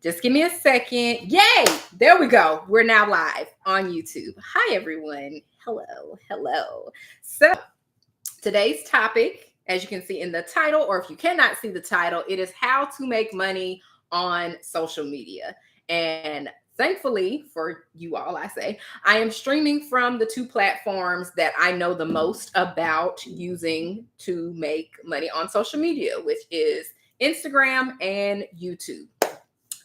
Just give me a second. Yay! There we go. We're now live on YouTube. Hi, everyone. Hello. Hello. So, today's topic, as you can see in the title, or if you cannot see the title, it is how to make money on social media. And thankfully for you all, I say, I am streaming from the two platforms that I know the most about using to make money on social media, which is Instagram and YouTube.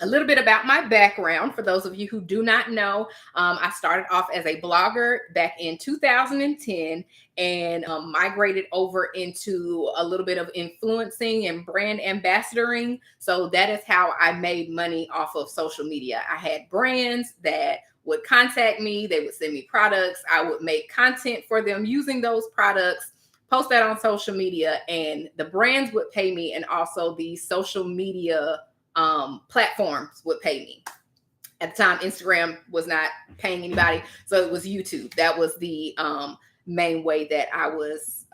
A little bit about my background for those of you who do not know. I started off as a blogger back in 2010 and migrated over into a little bit of influencing and brand ambassadoring. So that is how I made money off of social media. I had brands that would contact me, they would send me products, I would make content for them using those products, post that on social media, and the brands would pay me, and also the social media platforms would pay me. At the time, Instagram was not paying anybody, so it was YouTube. That was the main way that I was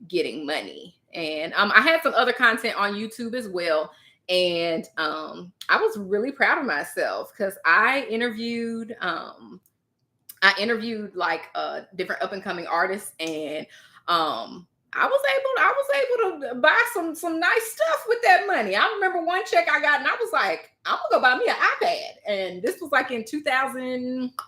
getting money. And I had some other content on YouTube as well. And I was really proud of myself because I interviewed like different up and coming artists, and I was able to buy some nice stuff with that money. I remember one check I got and I was like, I'm gonna go buy me an iPad. And this was like in 2000, I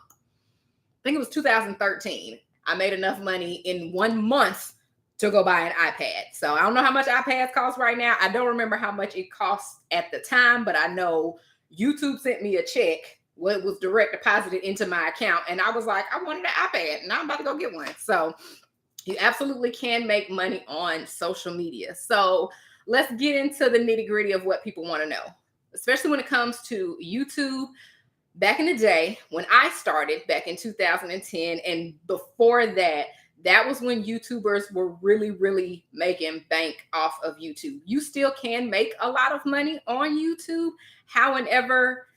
think it was 2013. I made enough money in 1 month to go buy an iPad. So I don't know how much iPads cost right now. I don't remember how much it cost at the time, but I know YouTube sent me a check. What was direct deposited into my account. And I was like, I wanted an iPad and I'm about to go get one. So you absolutely can make money on social media. So let's get into the nitty gritty of what people want to know, especially when it comes to YouTube. Back in the day, when I started back in 2010 and before that, that was when YouTubers were really making bank off of YouTube. You still can make a lot of money on YouTube. However,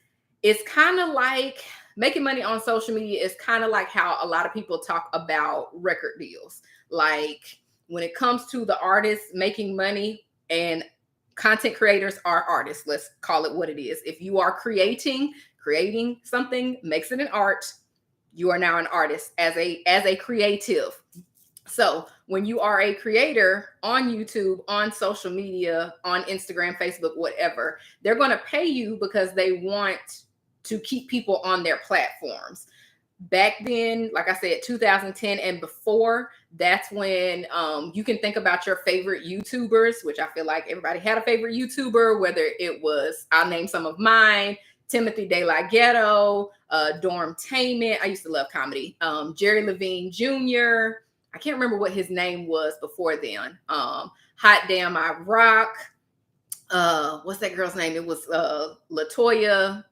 it's kind of like making money on social media is kind of like how a lot of people talk about record deals. Like when it comes to the artists making money, and content creators are artists, let's call it what it is. If you are creating something, makes it an art, you are now an artist as a creative. So when you are a creator on YouTube, on social media, on Instagram, Facebook, whatever, they're going to pay you because they want to keep people on their platforms. Back then, like I said, 2010 and before, that's when you can think about your favorite YouTubers, which I feel like everybody had a favorite YouTuber, whether it was, I'll name some of mine, Timothy De La Ghetto, Dormtainment. I used to love comedy. Jerry Levine Jr. I can't remember what his name was before then. Hot Damn I Rock. What's that girl's name? It was Latoya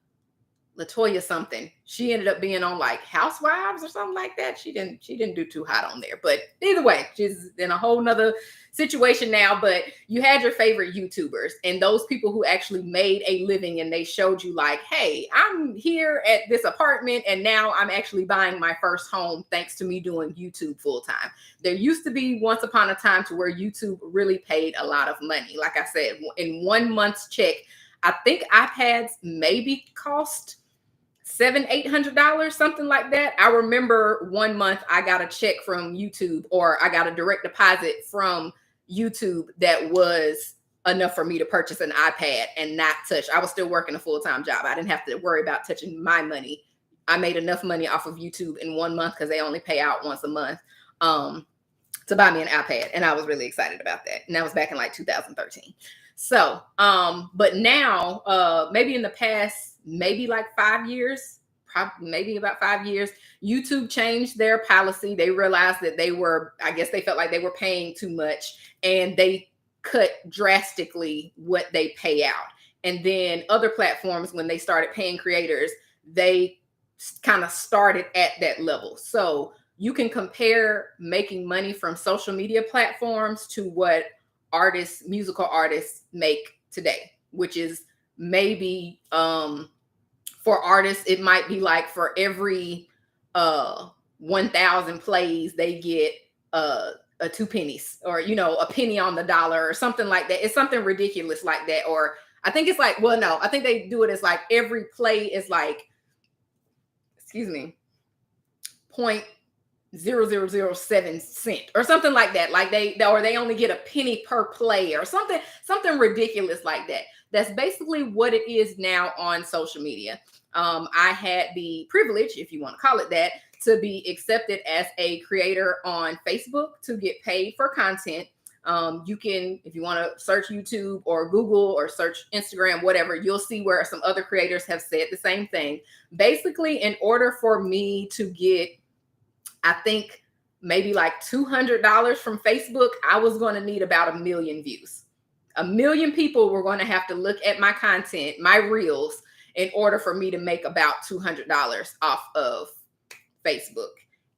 something. She ended up being on like Housewives or something like that. She didn't do too hot on there, but either way, she's in a whole nother situation now. But you had your favorite YouTubers and those people who actually made a living, and they showed you like, hey, I'm here at this apartment and now I'm actually buying my first home thanks to me doing YouTube full time. There used to be once upon a time to where YouTube really paid a lot of money. Like I said, in 1 month's check, I think iPads maybe cost $700-800, something like that. I remember 1 month I got a check from YouTube, or I got a direct deposit from YouTube that was enough for me to purchase an iPad and not touch. I was still working a full-time job. I didn't have to worry about touching my money. I made enough money off of YouTube in 1 month, because they only pay out once a month, to buy me an iPad. And I was really excited about that. And that was back in like 2013. So, but now, maybe in the past, maybe like 5 years, maybe about 5 years, YouTube changed their policy. They realized that I guess they felt like they were paying too much, and they cut drastically what they pay out. And then other platforms, when they started paying creators, they kind of started at that level. So you can compare making money from social media platforms to what musical artists make today, which is maybe for artists, it might be like for every 1,000 plays, they get a 2 pennies, or a penny on the dollar or something like that. It's something ridiculous like that. Or I think it's like, well, no, I think they do it as like every play is like, excuse me, 0.0007 cent or something like that. Like they only get a penny per play or something ridiculous like that. That's basically what it is now on social media. I had the privilege, if you want to call it that, to be accepted as a creator on Facebook to get paid for content. You can, if you want to search YouTube or Google or search Instagram, whatever, you'll see where some other creators have said the same thing. Basically, in order for me to get, I think, maybe like $200 from Facebook, I was going to need about 1 million views. 1 million people were going to have to look at my content, my reels, in order for me to make about $200 off of Facebook.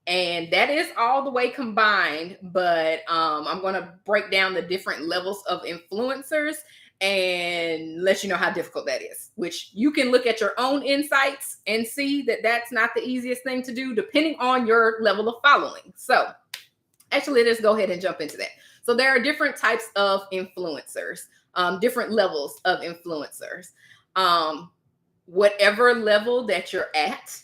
And that is all the way combined, but I'm going to break down the different levels of influencers and let you know how difficult that is, which you can look at your own insights and see that that's not the easiest thing to do depending on your level of following. So actually, let's go ahead and jump into that. So there are different types of influencers, different levels of influencers. Whatever level that you're at,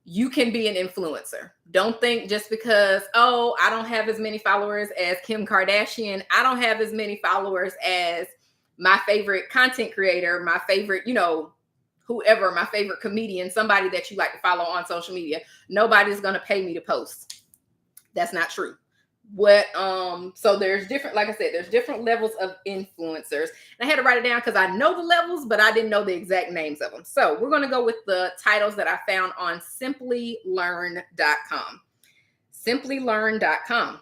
you can be an influencer. Don't think just because, oh, I don't have as many followers as Kim Kardashian, I don't have as many followers as my favorite content creator, my favorite, whoever, my favorite comedian, somebody that you like to follow on social media. Nobody's going to pay me to post. That's not true. So there's different, like I said, there's different levels of influencers. And I had to write it down because I know the levels, but I didn't know the exact names of them. So we're going to go with the titles that I found on simplylearn.com. Simplylearn.com.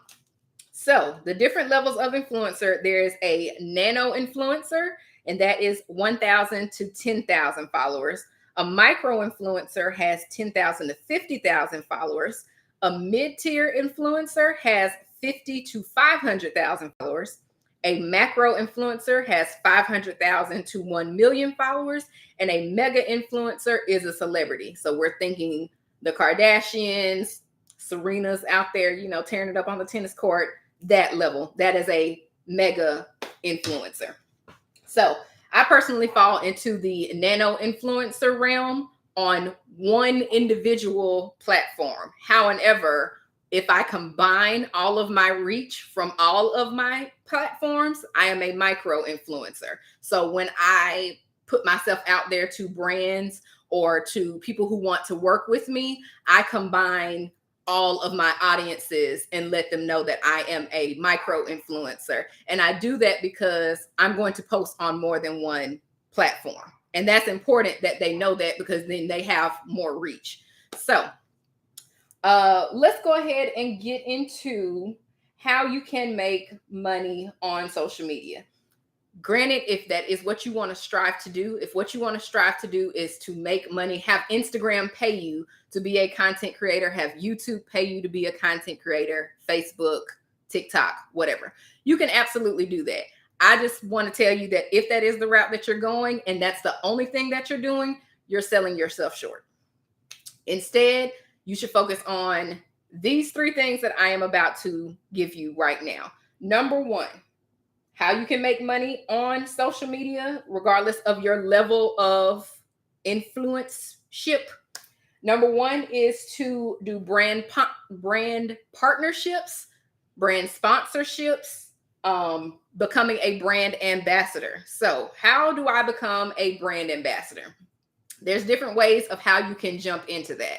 So the different levels of influencer, there's a nano influencer, and that is 1,000 to 10,000 followers. A micro influencer has 10,000 to 50,000 followers. A mid-tier influencer has 50 to 500,000 followers. A macro influencer has 500,000 to 1 million followers. And a mega influencer is a celebrity. So we're thinking the Kardashians, Serena's out there, tearing it up on the tennis court, that level. That is a mega influencer. So I personally fall into the nano influencer realm on one individual platform. However, if I combine all of my reach from all of my platforms, I am a micro influencer. So when I put myself out there to brands or to people who want to work with me, I combine all of my audiences and let them know that I am a micro influencer. And I do that because I'm going to post on more than one platform. And that's important that they know that, because then they have more reach. So let's go ahead and get into how you can make money on social media. Granted, if that is what you want to strive to do, if what you want to strive to do is to make money, have Instagram pay you to be a content creator, have YouTube pay you to be a content creator, Facebook, TikTok, whatever, you can absolutely do that. I just want to tell you that if that is the route that you're going and that's the only thing that you're doing, you're selling yourself short. Instead, you should focus on these 3 things that I am about to give you right now. Number 1, how you can make money on social media, regardless of your level of influence-ship. Number 1 is to do brand partnerships, brand sponsorships, becoming a brand ambassador. So how do I become a brand ambassador? There's different ways of how you can jump into that.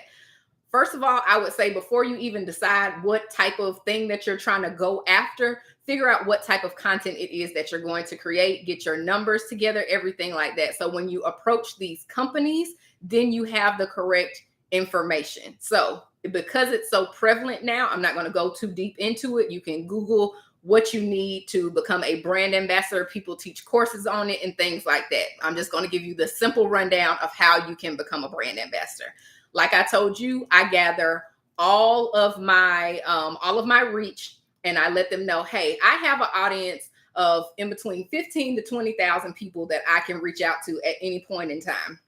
First of all, I would say before you even decide what type of thing that you're trying to go after, figure out what type of content it is that you're going to create, get your numbers together, everything like that. So when you approach these companies, then you have the correct information. So because it's so prevalent now, I'm not going to go too deep into it. You can Google what you need to become a brand ambassador. People teach courses on it and things like that. I'm just going to give you the simple rundown of how you can become a brand ambassador. Like I told you, I gather all of my reach, and I let them know, hey, I have an audience of in between 15 to 20,000 people that I can reach out to at any point in time.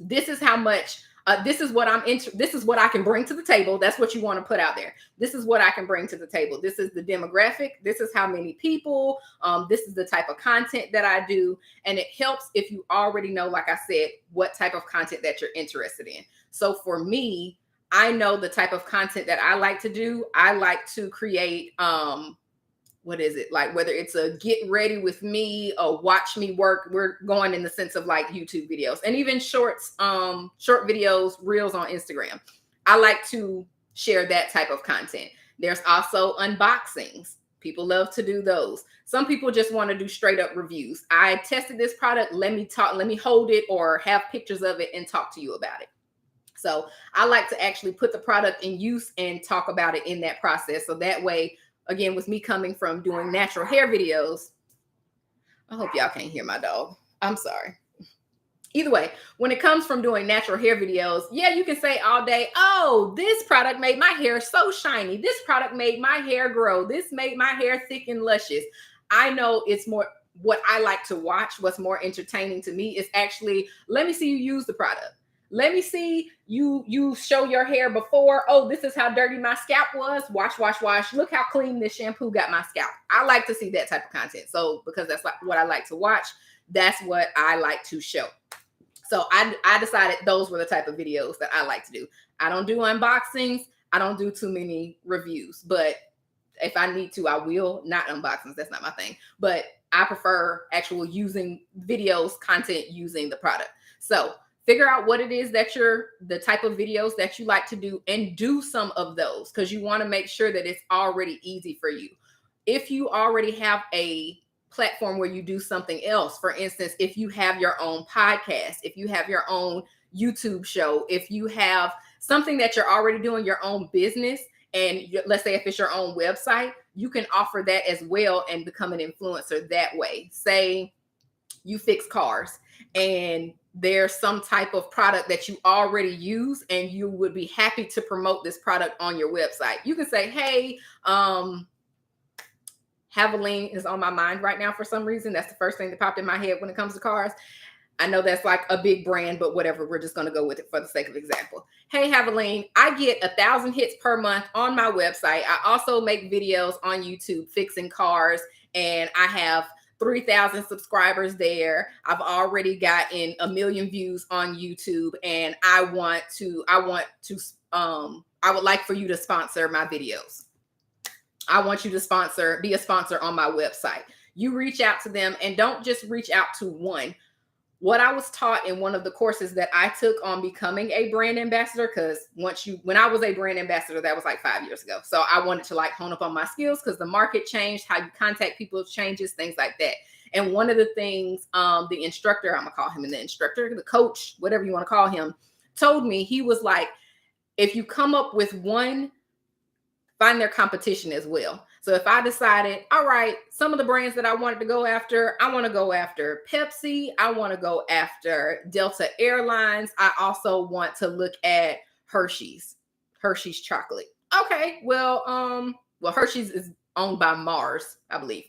This is how much This is what I'm into. This is what I can bring to the table. That's what you want to put out there. This is what I can bring to the table. This is the demographic. This is how many people. This is the type of content that I do. And it helps if you already know, like I said, what type of content that you're interested in. So for me, I know the type of content that I like to do. I like to create, what is it, like, whether it's a get ready with me or watch me work. We're going in the sense of like YouTube videos and even shorts, short videos, reels on Instagram. I like to share that type of content. There's also unboxings. People love to do those. Some people just want to do straight up reviews. I tested this product. Let me hold it or have pictures of it and talk to you about it. So I like to actually put the product in use and talk about it in that process. So that way, again, with me coming from doing natural hair videos, I hope y'all can't hear my dog. I'm sorry. Either way, when it comes from doing natural hair videos, yeah, you can say all day, oh, this product made my hair so shiny. This product made my hair grow. This made my hair thick and luscious. I know it's more what I like to watch. What's more entertaining to me is actually, let me see you use the product. Let me see you show your hair before. Oh, this is how dirty my scalp was. Wash, wash, wash. Look how clean this shampoo got my scalp. I like to see that type of content. So because that's like what I like to watch, that's what I like to show. So I decided those were the type of videos that I like to do. I don't do unboxings. I don't do too many reviews, but if I need to, I will. Not unboxings. That's not my thing. But I prefer actual using videos, content using the product. So figure out what it is that the type of videos that you like to do and do some of those because you want to make sure that it's already easy for you. If you already have a platform where you do something else, for instance, if you have your own podcast, if you have your own YouTube show, if you have something that you're already doing, your own business, and let's say if it's your own website, you can offer that as well and become an influencer that way. Say you fix cars and there's some type of product that you already use and you would be happy to promote this product on your website. You can say, hey, Havoline is on my mind right now for some reason. That's the first thing that popped in my head when it comes to cars. I know that's like a big brand, but whatever. We're just going to go with it for the sake of example. Hey, Havoline, I get 1,000 hits per month on my website. I also make videos on YouTube fixing cars, and I have 3,000 subscribers there. I've already gotten 1 million views on YouTube, and I would like for you to sponsor my videos. I want you to be a sponsor on my website. You reach out to them and don't just reach out to one. What I was taught in one of the courses that I took on becoming a brand ambassador, because when I was a brand ambassador, that was like 5 years ago. So I wanted to like hone up on my skills because the market changed, how you contact people changes, things like that. And one of the things the instructor, I'm gonna call him the instructor, the coach, whatever you want to call him, told me, he was like, if you come up with one, find their competition as well. So if I decided, all right, some of the brands that I wanted to go after, I want to go after Pepsi. I want to go after Delta Airlines. I also want to look at Hershey's chocolate. Okay, well, Hershey's is owned by Mars, I believe.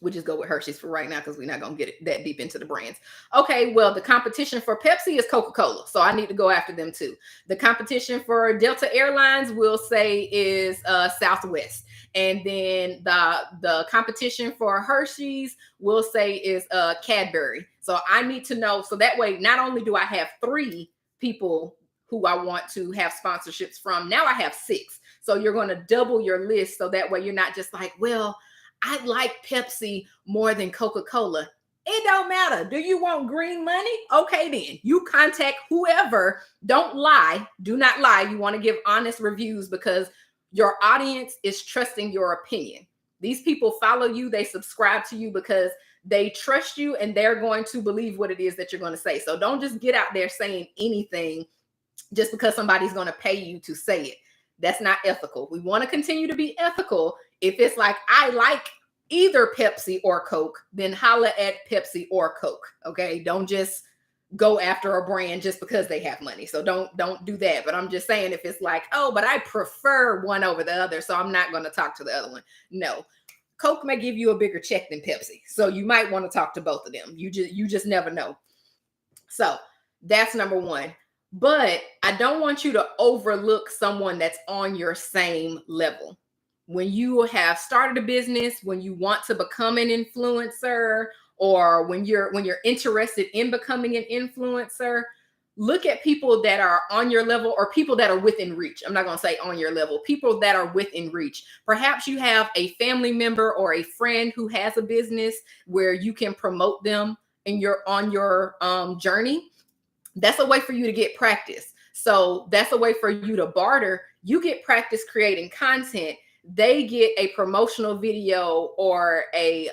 We'll just go with Hershey's for right now because we're not going to get it that deep into the brands. Okay, well, the competition for Pepsi is Coca-Cola, so I need to go after them too. The competition for Delta Airlines, we'll say, is Southwest. And then the competition for Hershey's, we'll say, is Cadbury. So I need to know, so that way, not only do I have 3 people who I want to have sponsorships from, now I have 6. So you're going to double your list, so that way you're not just like, well, I like Pepsi more than Coca-Cola. It don't matter. Do you want green money? Okay, then you contact whoever. Don't lie. Do not lie. You want to give honest reviews because your audience is trusting your opinion. These people follow you. They subscribe to you because they trust you and they're going to believe what it is that you're going to say. So don't just get out there saying anything just because somebody's going to pay you to say it. That's not ethical. We want to continue to be ethical. If it's like, I like either Pepsi or Coke, then holla at Pepsi or Coke. Okay. Don't just go after a brand just because they have money. So don't do that. But I'm just saying, if it's like, oh, but I prefer one over the other, so I'm not going to talk to the other one. No. Coke may give you a bigger check than Pepsi. So you might want to talk to both of them. You just never know. So that's number one. But I don't want you to overlook someone that's on your same level. When you have started a business, when you want to become an influencer, or when you're interested in becoming an influencer, look at people that are on your level or people that are within reach. I'm not going to say on your level, people that are within reach. Perhaps you have a family member or a friend who has a business where you can promote them and you're on your journey. That's a way for you to get practice. So that's a way for you to barter. You get practice creating content. They get a promotional video or a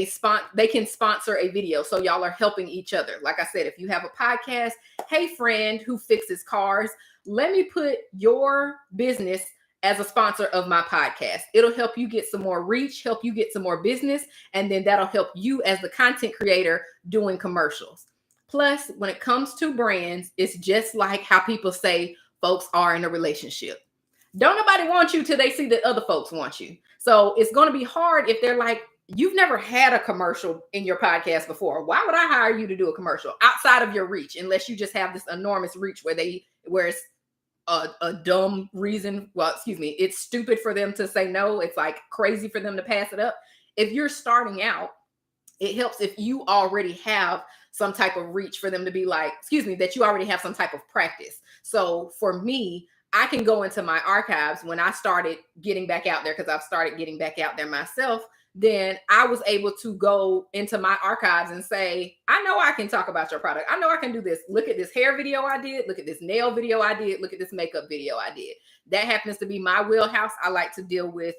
spot. They can sponsor a video. So y'all are helping each other. Like I said, if you have a podcast, hey friend who fixes cars, let me put your business as a sponsor of my podcast. It'll help you get some more reach, help you get some more business, and then that'll help you as the content creator doing commercials. Plus, when it comes to brands, it's just like how people say folks are in a relationship. Don't nobody want you till they see that other folks want you. So it's going to be hard if they're like, you've never had a commercial in your podcast before. Why would I hire you to do a commercial outside of your reach? Unless you just have this enormous reach where it's a dumb reason. Well, excuse me, it's stupid for them to say no. It's like crazy for them to pass it up. If you're starting out, it helps if you already have some type of reach for them to be like, excuse me, that you already have some type of practice. So for me, I can go into my archives when I started getting back out there, because I've started getting back out there myself. Then I was able to go into my archives and say, I know I can talk about your product. I know I can do this. Look at this hair video I did. Look at this nail video I did. Look at this makeup video I did. That happens to be my wheelhouse. I like to deal with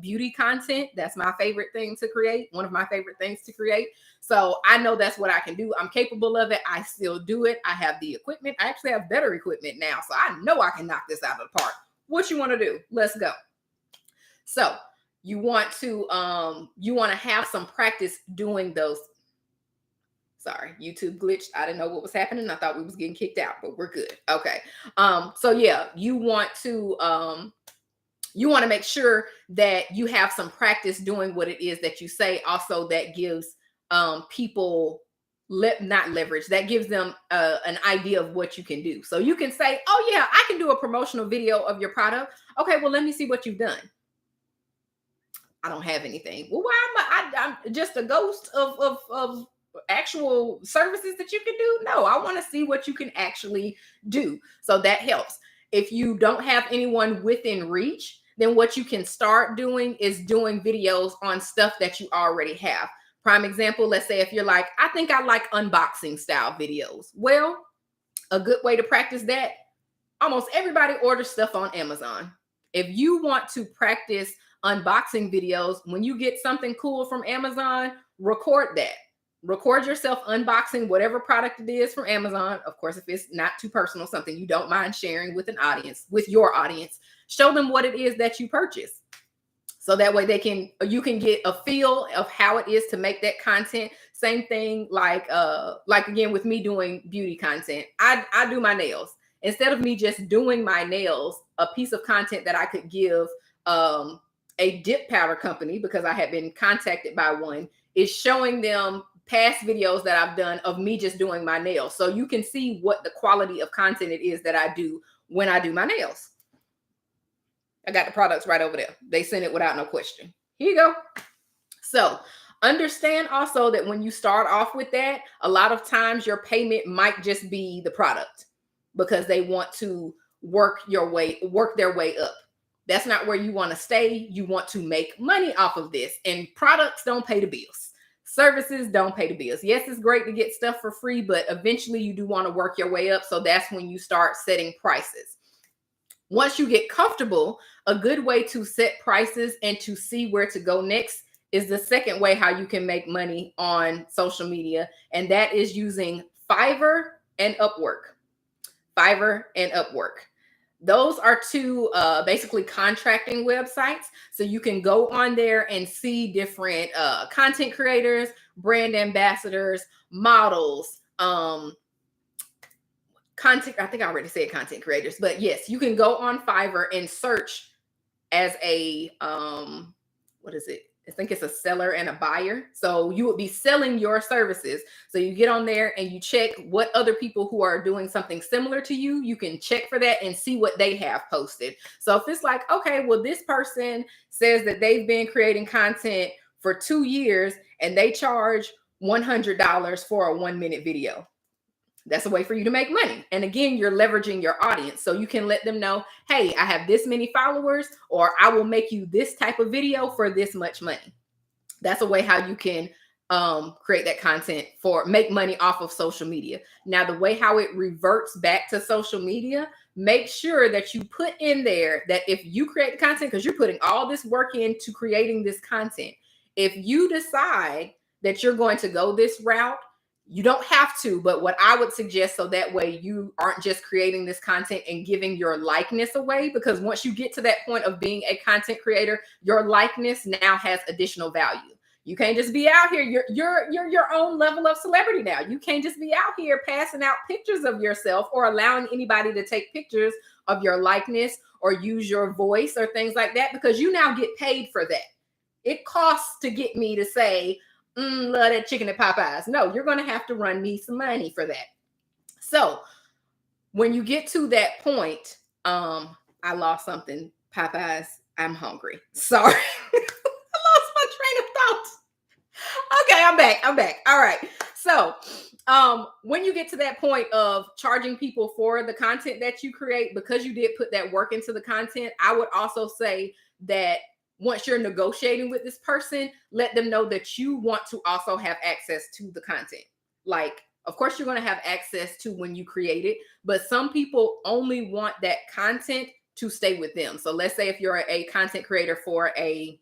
beauty content. That's my favorite thing to create. One of my favorite things to create. So I know that's what I can do. I'm capable of it. I still do it. I have the equipment. I actually have better equipment now. So I know I can knock this out of the park. What you want to do? Let's go. So you want to have some practice doing those. Sorry, YouTube glitched. I didn't know what was happening. I thought we was getting kicked out, but we're good. Okay. So yeah, you want to make sure that you have some practice doing what it is that you say. Also, that gives people not leverage. That gives them an idea of what you can do. So you can say, "Oh yeah, I can do a promotional video of your product." Okay, well let me see what you've done. I don't have anything. Well, why I'm just a ghost of actual services that you can do? No, I want to see what you can actually do. So that helps. If you don't have anyone within reach, then what you can start doing is doing videos on stuff that you already have. Prime example, let's say if you're like, I think I like unboxing style videos. Well, a good way to practice that, almost everybody orders stuff on Amazon. If you want to practice unboxing videos, when you get something cool from Amazon, record that. Record yourself unboxing whatever product it is from Amazon. Of course, if it's not too personal, something you don't mind sharing with an audience, with your audience, show them what it is that you purchase. So that way you can get a feel of how it is to make that content. Same thing like again with me doing beauty content. I do my nails. Instead of me just doing my nails, a piece of content that I could give a dip powder company, because I had been contacted by one, is showing them past videos that I've done of me just doing my nails. So you can see what the quality of content it is that I do when I do my nails. I got the products right over there. They sent it without no question. Here you go. So understand also that when you start off with that, a lot of times your payment might just be the product, because they want to work their way up. That's not where you want to stay. You want to make money off of this. And products don't pay the bills. Services don't pay the bills. Yes, it's great to get stuff for free, but eventually you do want to work your way up. So that's when you start setting prices. Once you get comfortable, a good way to set prices and to see where to go next is the second way how you can make money on social media. And that is using Fiverr and Upwork. Fiverr and Upwork. Those are two basically contracting websites. So you can go on there and see different content creators, brand ambassadors, models, content. I think I already said content creators, but yes, you can go on Fiverr and search as a what is it? I think it's a seller and a buyer. So you would be selling your services. So you get on there and you check what other people who are doing something similar to you, you can check for that and see what they have posted. So if it's like, okay, well, this person says that they've been creating content for 2 years and they charge $100 for a 1 minute video. That's a way for you to make money. And again, you're leveraging your audience. So you can let them know, hey, I have this many followers, or I will make you this type of video for this much money. That's a way how you can create that content for make money off of social media. Now, the way how it reverts back to social media, make sure that you put in there that if you create the content, because you're putting all this work into creating this content, if you decide that you're going to go this route, you don't have to, but what I would suggest, so that way you aren't just creating this content and giving your likeness away, because once you get to that point of being a content creator, your likeness now has additional value. You can't just be out here. You're your own level of celebrity now. You can't just be out here passing out pictures of yourself or allowing anybody to take pictures of your likeness or use your voice or things like that, because you now get paid for that. It costs to get me to say, love that chicken at Popeyes. No, you're going to have to run me some money for that. So when you get to that point, I lost something. Popeyes, I'm hungry. Sorry. I lost my train of thought. Okay, I'm back. All right. So when you get to that point of charging people for the content that you create, because you did put that work into the content, I would also say that once you're negotiating with this person, let them know that you want to also have access to the content. Like, of course, you're going to have access to when you create it, but some people only want that content to stay with them. So let's say if you're a content creator for a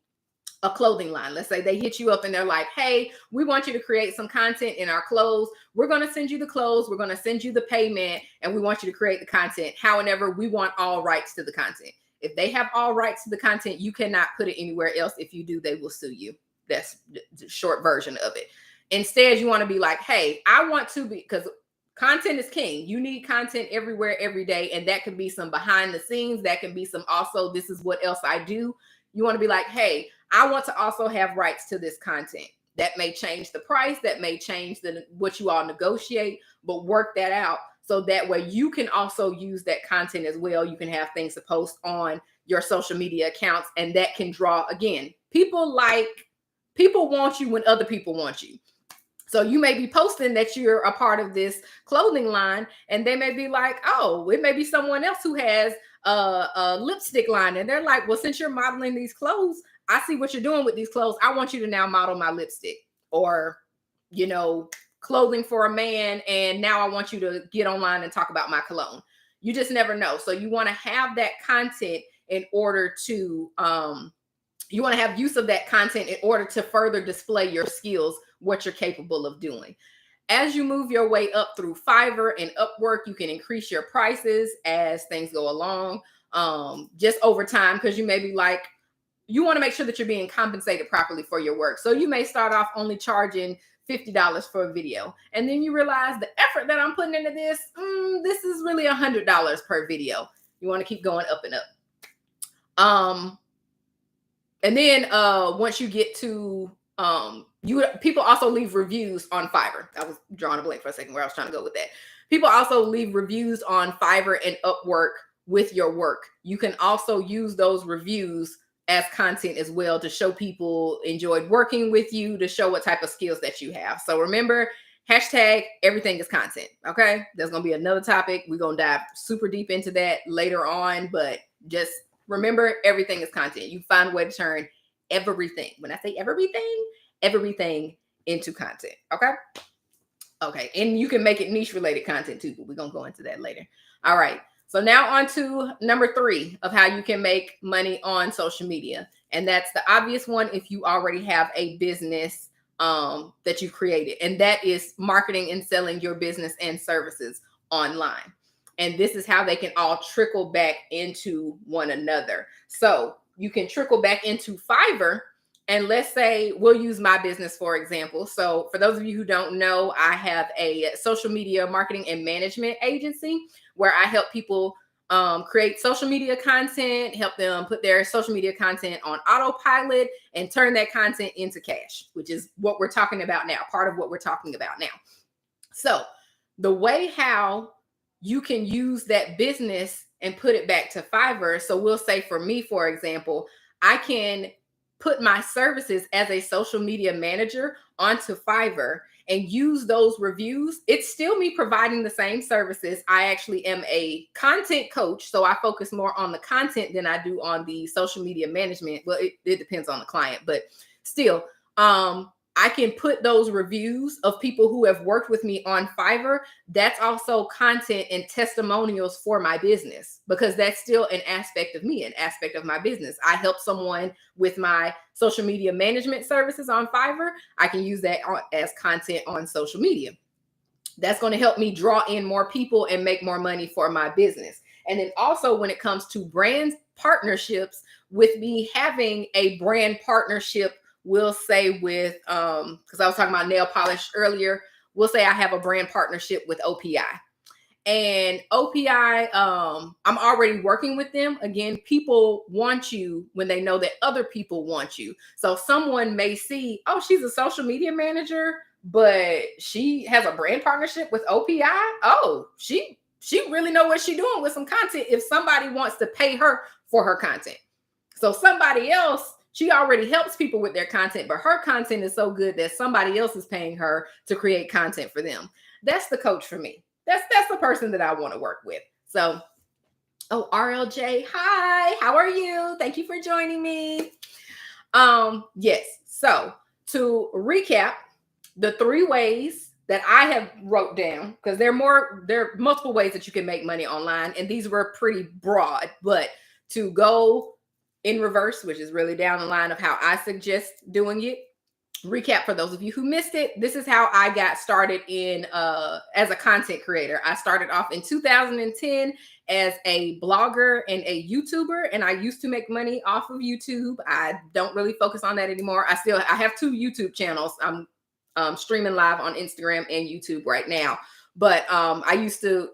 clothing line, let's say they hit you up and they're like, hey, we want you to create some content in our clothes. We're going to send you the clothes. We're going to send you the payment, and we want you to create the content. However, we want all rights to the content. If they have all rights to the content, you cannot put it anywhere else. If you do, they will sue you. That's the short version of it. Instead, you want to be like, hey, I want to be, because content is king. You need content everywhere, every day. And that can be some behind the scenes. That can be some also, this is what else I do. You want to be like, hey, I want to also have rights to this content. That may change the price. That may change what you all negotiate, but work that out. So that way you can also use that content as well. You can have things to post on your social media accounts, and that can draw, again, people want you when other people want you. So you may be posting that you're a part of this clothing line, and they may be like, oh, it may be someone else who has a lipstick line. And they're like, well, since you're modeling these clothes, I see what you're doing with these clothes. I want you to now model my lipstick, or, clothing for a man, and now I want you to get online and talk about my cologne. You just never know. So you want to have that content in order to you want to have use of that content in order to further display your skills, what you're capable of doing. As you move your way up through Fiverr and Upwork, you can increase your prices as things go along, just over time, because you may be like, you want to make sure that you're being compensated properly for your work. So you may start off only charging $50 for a video. And then you realize the effort that I'm putting into this, this is really $100 per video. You want to keep going up and up. And then once you get to, people also leave reviews on Fiverr. I was drawing a blank for a second where I was trying to go with that. People also leave reviews on Fiverr and Upwork with your work. You can also use those reviews as content as well to show people enjoyed working with you, to show what type of skills that you have. So remember, hashtag everything is content. Okay. There's going to be another topic. We're going to dive super deep into that later on, but just remember, everything is content. You find a way to turn everything. When I say everything into content. Okay. Okay. And you can make it niche related content too, but we're going to go into that later. All right. So now on to number 3 of how you can make money on social media. And that's the obvious one if you already have a business that you created. And that is marketing and selling your business and services online. And this is how they can all trickle back into one another. So you can trickle back into Fiverr. And let's say we'll use my business, for example. So for those of you who don't know, I have a social media marketing and management agency where I help people create social media content, help them put their social media content on autopilot and turn that content into cash, which is what we're talking about now, part of what we're talking about now. So the way how you can use that business and put it back to Fiverr. So we'll say for me, for example, I can put my services as a social media manager onto Fiverr and use those reviews. It's still me providing the same services. I actually am a content coach, so I focus more on the content than I do on the social media management. Well, it depends on the client, but still, I can put those reviews of people who have worked with me on Fiverr. That's also content and testimonials for my business, because that's still an aspect of me, an aspect of my business. I help someone with my social media management services on Fiverr. I can use that as content on social media. That's going to help me draw in more people and make more money for my business. And then also when it comes to brand partnerships, with me having a brand partnership, we'll say with, because I was talking about nail polish earlier, we'll say I have a brand partnership with OPI. And OPI, I'm already working with them. Again, people want you when they know that other people want you. So someone may see, oh, she's a social media manager, but she has a brand partnership with OPI. Oh, she really know what she's doing with some content if somebody wants to pay her for her content. So somebody else, she already helps people with their content, but her content is so good that somebody else is paying her to create content for them. That's the coach for me. That's the person that I want to work with. So, oh, RLJ, hi, how are you? Thank you for joining me. Yes. So to recap, the 3 ways that I have wrote down, because there are multiple ways that you can make money online, and these were pretty broad, but to go in reverse, which is really down the line of how I suggest doing it. Recap for those of you who missed it. This is how I got started in as a content creator. I started off in 2010 as a blogger and a YouTuber, and I used to make money off of YouTube. I don't really focus on that anymore. I have 2 YouTube channels. I'm streaming live on Instagram and YouTube right now, but I used to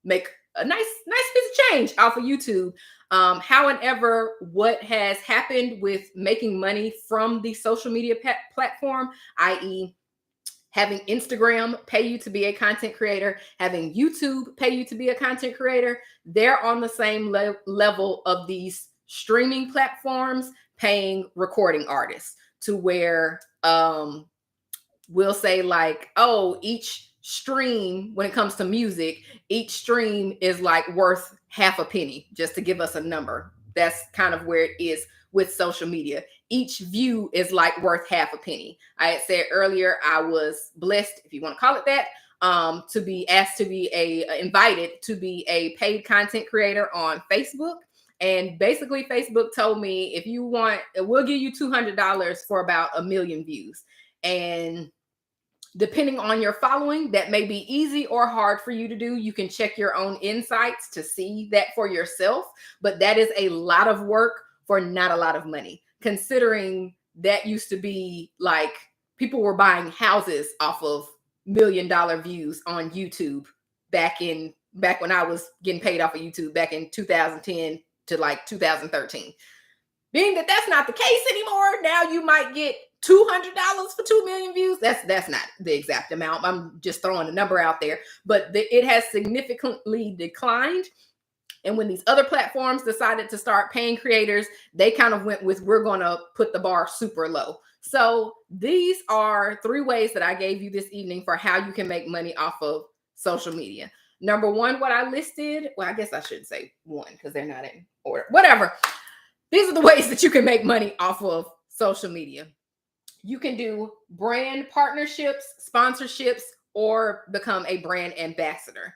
make a nice piece of change off of YouTube. However, what has happened with making money from the social media platform, i.e., having Instagram pay you to be a content creator, having YouTube pay you to be a content creator, they're on the same level of these streaming platforms paying recording artists, to where we'll say like, oh, each stream, when it comes to music, each stream is like worth half a penny, just to give us a number. That's kind of where it is with social media. Each view is like worth half a penny. I had said earlier, I was blessed, if you want to call it that, to be asked to be invited to be a paid content creator on Facebook. And basically Facebook told me, if you want, we'll give you $200 for about 1 million views. And depending on your following, that may be easy or hard for you to do. You can check your own insights to see that for yourself, but that is a lot of work for not a lot of money, considering that used to be like people were buying houses off of $1 million views on YouTube back when I was getting paid off of YouTube back in 2010 to like 2013. Being that that's not the case anymore, now you might get $200 for 2 million views. That's not the exact amount. I'm just throwing a number out there, but it has significantly declined. And when these other platforms decided to start paying creators, they kind of went with, we're going to put the bar super low. So these are 3 ways that I gave you this evening for how you can make money off of social media. Number 1, what I listed, well, I guess I shouldn't say 1 because they're not in order. Whatever. These are the ways that you can make money off of social media. You can do brand partnerships, sponsorships, or become a brand ambassador.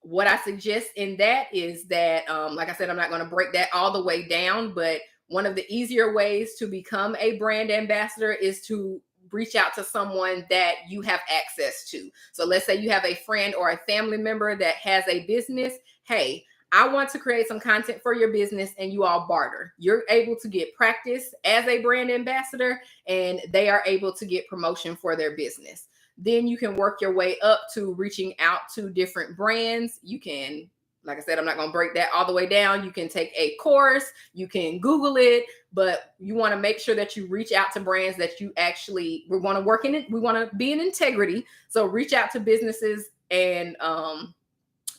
What I suggest in that is that, like I said, I'm not going to break that all the way down, but one of the easier ways to become a brand ambassador is to reach out to someone that you have access to. So let's say you have a friend or a family member that has a business. Hey, I want to create some content for your business, and you all barter. You're able to get practice as a brand ambassador, and they are able to get promotion for their business. Then you can work your way up to reaching out to different brands. You can Like I said, I'm not going to break that all the way down. You can take a course, you can Google it, but you want to make sure that you reach out to brands that you actually, we want to work in it. We want to be in integrity. So reach out to businesses and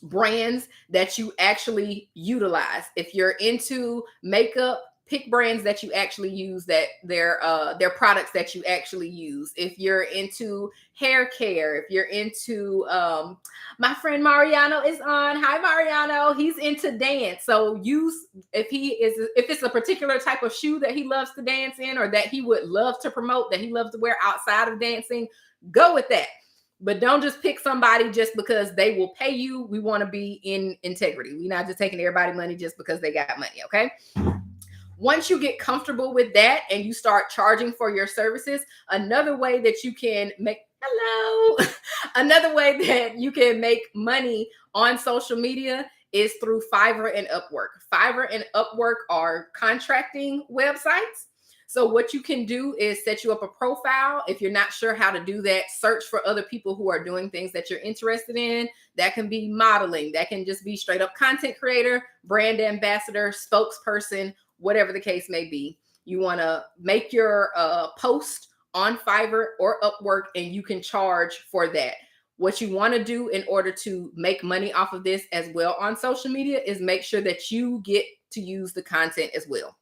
brands that you actually utilize. If you're into makeup, pick brands that you actually use, that their products that you actually use. If you're into hair care, if you're into my friend Mariano is on. Hi Mariano. He's into dance. So use, if it's a particular type of shoe that he loves to dance in, or that he would love to promote, that he loves to wear outside of dancing, go with that. But don't just pick somebody just because they will pay you. We want to be in integrity. We're not just taking everybody money just because they got money, okay? Once you get comfortable with that and you start charging for your services, another way that you can make another way that you can make money on social media is through Fiverr and Upwork. Fiverr and Upwork are contracting websites. So what you can do is set you up a profile. If you're not sure how to do that, search for other people who are doing things that you're interested in. That can be modeling. That can just be straight up content creator, brand ambassador, spokesperson, whatever the case may be. You want to make your post on Fiverr or Upwork, and you can charge for that. What you want to do in order to make money off of this as well on social media is make sure that you get to use the content as well.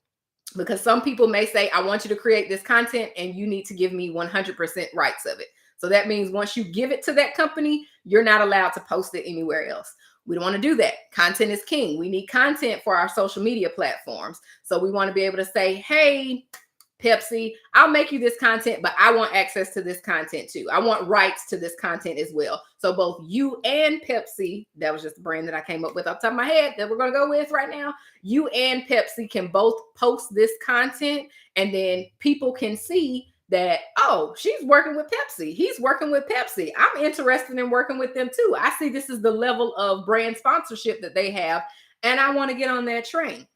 Because some people may say, I want you to create this content and you need to give me 100% rights of it. So that means once you give it to that company, you're not allowed to post it anywhere else. We don't want to do that. Content is king. We need content for our social media platforms. So we want to be able to say, hey, Pepsi, I'll make you this content, but I want access to this content too. I want rights to this content as well. So both you and Pepsi, that was just the brand that I came up with off the top of my head that we're going to go with right now. You and Pepsi can both post this content, and then people can see that, oh, she's working with Pepsi. He's working with Pepsi. I'm interested in working with them too. I see this is the level of brand sponsorship that they have, and I want to get on that train.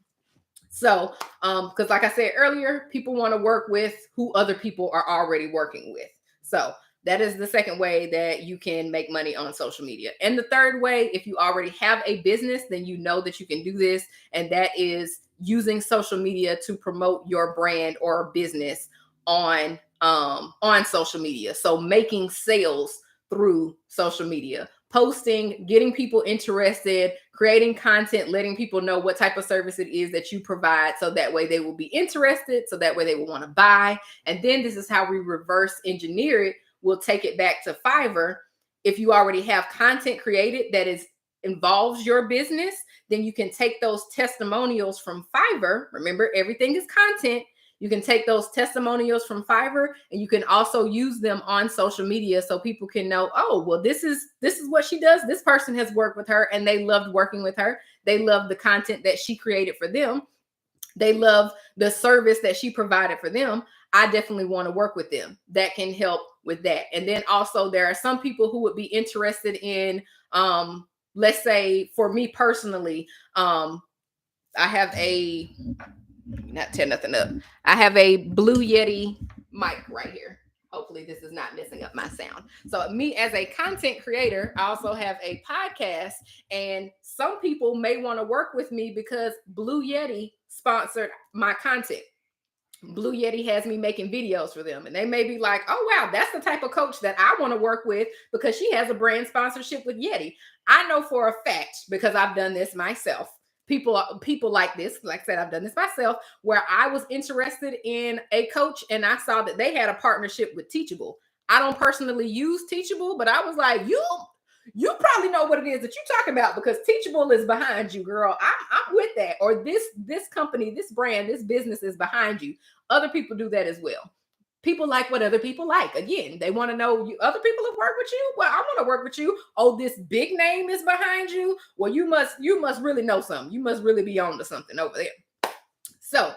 So, because like I said earlier, people want to work with who other people are already working with. So that is the second way that you can make money on social media. And the third way, if you already have a business, then you know that you can do this. And that is using social media to promote your brand or business on social media. So making sales through social media, posting, getting people interested, creating content, letting people know what type of service it is that you provide. So that way they will be interested. So that way they will want to buy. And then this is how we reverse engineer it. We'll take it back to Fiverr. If you already have content created that involves your business, then you can take those testimonials from Fiverr. Remember, everything is content. You can take those testimonials from Fiverr and you can also use them on social media so people can know, oh, well, this is what she does. This person has worked with her and they loved working with her. They love the content that she created for them. They love the service that she provided for them. I definitely want to work with them. That can help with that. And then also there are some people who would be interested in, let's say for me personally, I have a, not tear nothing up. I have a Blue Yeti mic right here. Hopefully this is not messing up my sound. So me as a content creator, I also have a podcast, and some people may want to work with me because Blue Yeti sponsored my content. Blue Yeti has me making videos for them, and they may be like, oh wow, that's the type of coach that I want to work with because she has a brand sponsorship with Yeti. I know for a fact, because I've done this myself, people like this, like I said, I've done this myself, where I was interested in a coach and I saw that they had a partnership with Teachable. I don't personally use Teachable, but I was like, you probably know what it is that you're talking about because Teachable is behind you, girl. I'm with that. Or this company, this brand, this business is behind you. Other people do that as well. People like what other people like. Again, they want to know other people have worked with you. Well, I want to work with you. Oh, this big name is behind you. Well, you must really know something. You must really be on to something over there. So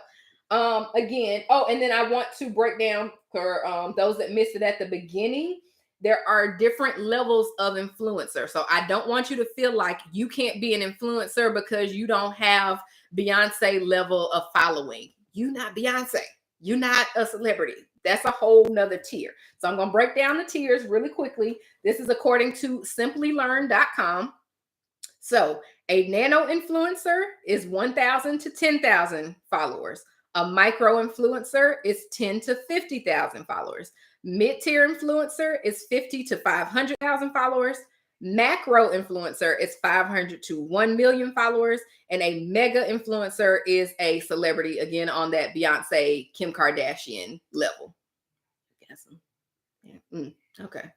again, oh, and then I want to break down for those that missed it at the beginning. There are different levels of influencer. So I don't want you to feel like you can't be an influencer because you don't have Beyonce level of following. You're not Beyonce. You're not a celebrity. That's a whole nother tier. So I'm going to break down the tiers really quickly. This is according to simplylearn.com. So a nano influencer is 1,000 to 10,000 followers. A micro influencer is 10 to 50,000 followers. Mid-tier influencer is 50 to 500,000 followers. Macro influencer is 500 to 1 million followers. And a mega influencer is a celebrity, again, on that Beyonce, Kim Kardashian level. Yes. Yeah. Okay.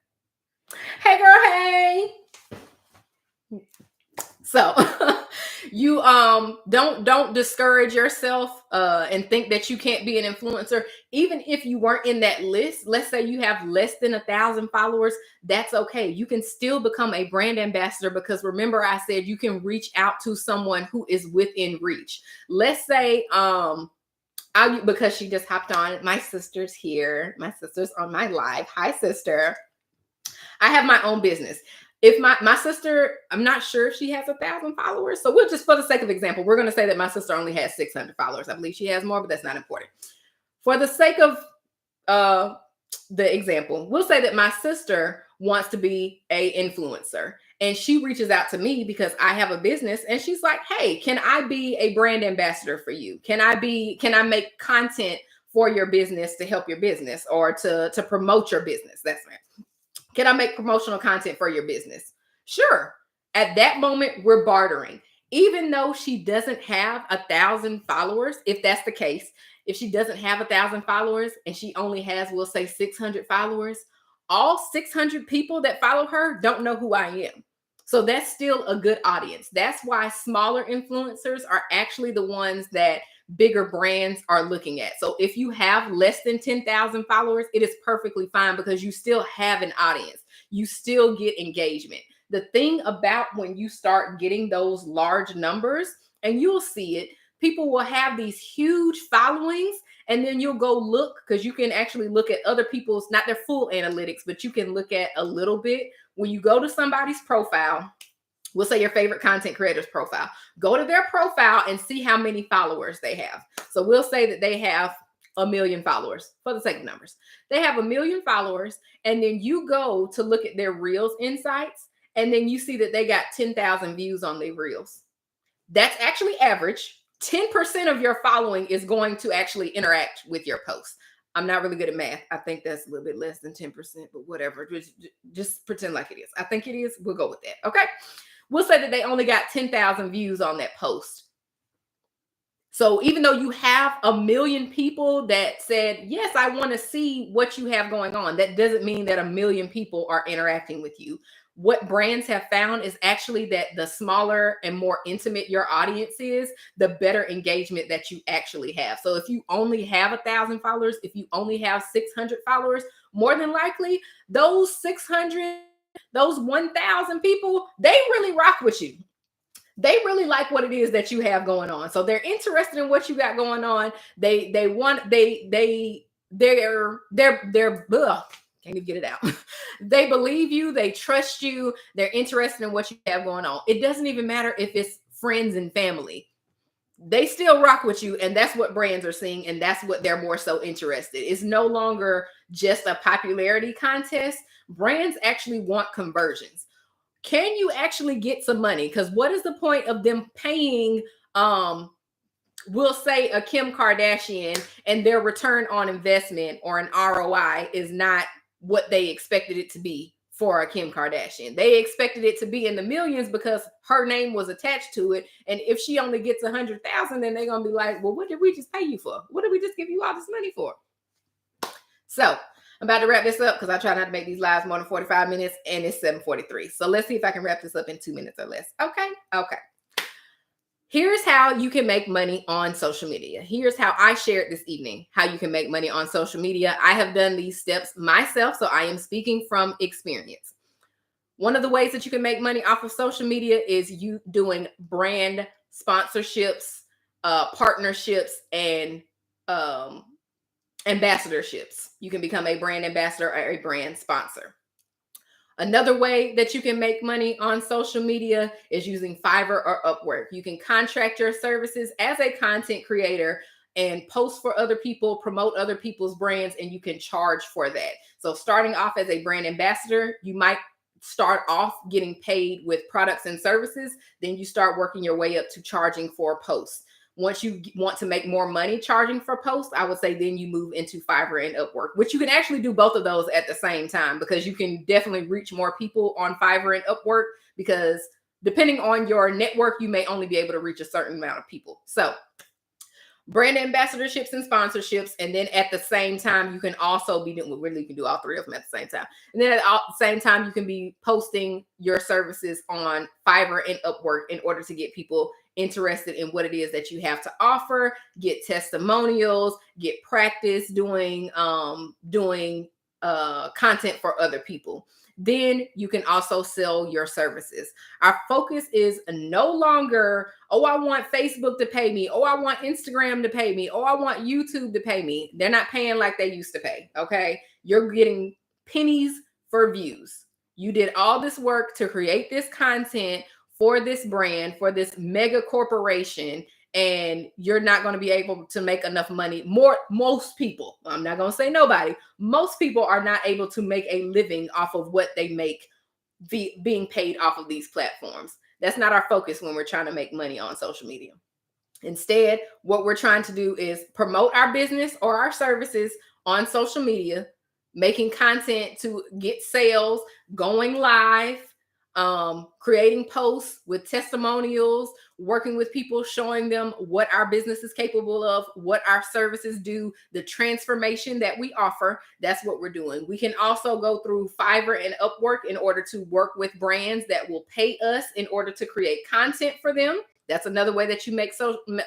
Hey, girl. Hey. So you don't discourage yourself and think that you can't be an influencer. Even if you weren't in that list, let's say you have less than 1,000 followers, that's okay. You can still become a brand ambassador, because remember I said you can reach out to someone who is within reach. Let's say because she just hopped on, my sister's here. My sister's on my live. Hi, sister. I have my own business. If my sister, I'm not sure if she has 1,000 followers. So we'll just, for the sake of example, we're going to say that my sister only has 600 followers. I believe she has more, but that's not important. For the sake of the example, we'll say that my sister wants to be a influencer, and she reaches out to me because I have a business, and she's like, hey, can I be a brand ambassador for you? Can I make content for your business to help your business, or to promote your business? That's right. Can I make promotional content for your business? Sure. At that moment, we're bartering. Even though she doesn't have 1,000 followers, if that's the case, if she doesn't have 1,000 followers and she only has, we'll say, 600 followers, all 600 people that follow her don't know who I am. So that's still a good audience. That's why smaller influencers are actually the ones that bigger brands are looking at. So if you have less than 10,000 followers, it is perfectly fine, because you still have an audience. You still get engagement. The thing about when you start getting those large numbers, and you'll see it, people will have these huge followings, and then you'll go look, because you can actually look at other people's, not their full analytics, but you can look at a little bit. When you go to somebody's profile, we'll say your favorite content creator's profile, go to their profile and see how many followers they have. So we'll say that they have 1 million followers, for the sake of numbers. They have 1 million followers, and then you go to look at their Reels insights, and then you see that they got 10,000 views on their Reels. That's actually average. 10% of your following is going to actually interact with your post. I'm not really good at math. I think that's a little bit less than 10%, but whatever. Just pretend like it is. I think it is. We'll go with that. Okay. We'll say that they only got 10,000 views on that post. So even though you have 1 million people that said, yes, I want to see what you have going on, that doesn't mean that 1 million people are interacting with you. What brands have found is actually that the smaller and more intimate your audience is, the better engagement that you actually have. So if you only have 1,000 followers, if you only have 600 followers, more than likely those 600, those 1,000 people, they really rock with you. They really like what it is that you have going on. So they're interested in what you got going on. They're can't even get it out. They believe you, they trust you, they're interested in what you have going on. It doesn't even matter if it's friends and family. They still rock with you, and that's what brands are seeing, and that's what they're more so interested. It's no longer just a popularity contest. Brands actually want conversions. Can you actually get some money? Because what is the point of them paying we'll say a Kim Kardashian, and their return on investment or an ROI is not what they expected it to be for a Kim Kardashian? They expected it to be in the millions because her name was attached to it. And if she only gets 100,000, then they're going to be like, well, what did we just pay you for? What did we just give you all this money for? So I'm about to wrap this up because I try not to make these lives more than 45 minutes, and it's 7:43. So let's see if I can wrap this up in 2 minutes or less. Okay. Here's how you can make money on social media. Here's how I shared this evening, how you can make money on social media. I have done these steps myself, so I am speaking from experience. One of the ways that you can make money off of social media is you doing brand sponsorships, partnerships, and ambassadorships. You can become a brand ambassador or a brand sponsor. Another way that you can make money on social media is using Fiverr or Upwork. You can contract your services as a content creator and post for other people, promote other people's brands, and you can charge for that. So starting off as a brand ambassador, you might start off getting paid with products and services, then you start working your way up to charging for posts. Once you want to make more money charging for posts, I would say then you move into Fiverr and Upwork, which you can actually do both of those at the same time, because you can definitely reach more people on Fiverr and Upwork, because depending on your network, you may only be able to reach a certain amount of people. So brand ambassadorships and sponsorships. And then at the same time, you can also be doing, really, you can do all three of them at the same time. And then at the same time, you can be posting your services on Fiverr and Upwork in order to get people interested in what it is that you have to offer, get testimonials, get practice doing content for other people. Then you can also sell your services. Our focus is no longer, oh, I want Facebook to pay me. Oh, I want Instagram to pay me. Oh, I want YouTube to pay me. They're not paying like they used to pay. Okay. You're getting pennies for views. You did all this work to create this content for this brand, for this mega corporation, and you're not going to be able to make enough money. Most people, I'm not going to say nobody, most people are not able to make a living off of what they make being paid off of these platforms. That's not our focus when we're trying to make money on social media. Instead, what we're trying to do is promote our business or our services on social media, making content to get sales, going live, creating posts with testimonials, working with people, showing them what our business is capable of, what our services do, the transformation that we offer. That's what we're doing. We can also go through Fiverr and Upwork in order to work with brands that will pay us in order to create content for them. That's another way that you make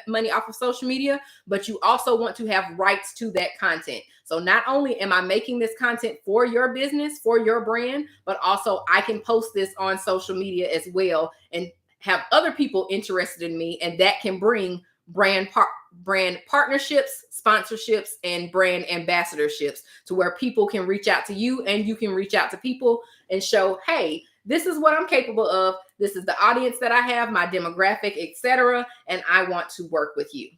money off of social media, but you also want to have rights to that content. So not only am I making this content for your business, for your brand, but also I can post this on social media as well and have other people interested in me, and that can bring brand partnerships, sponsorships, and brand ambassadorships to where people can reach out to you and you can reach out to people and show, hey, this is what I'm capable of. This is the audience that I have, my demographic, etc., and I want to work with you.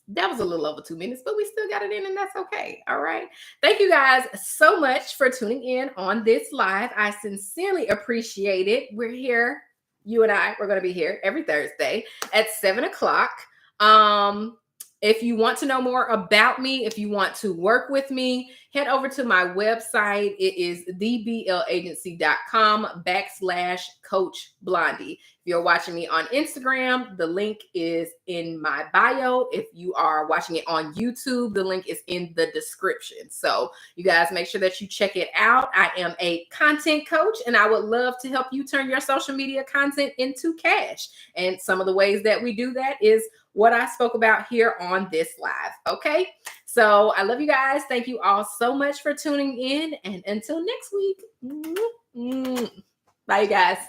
That was a little over 2 minutes, but we still got it in, and that's okay. All right. Thank you guys so much for tuning in on this live. I sincerely appreciate it. We're here. You and I, we're going to be here every Thursday at 7 o'clock. If you want to know more about me, if you want to work with me, head over to my website. It is theblagency.com/Coach Blondie. If you're watching me on Instagram, the link is in my bio. If you are watching it on YouTube, the link is in the description. So you guys make sure that you check it out. I am a content coach, and I would love to help you turn your social media content into cash. And some of the ways that we do that is what I spoke about here on this live. Okay. So I love you guys. Thank you all so much for tuning in. And until next week, bye, you guys.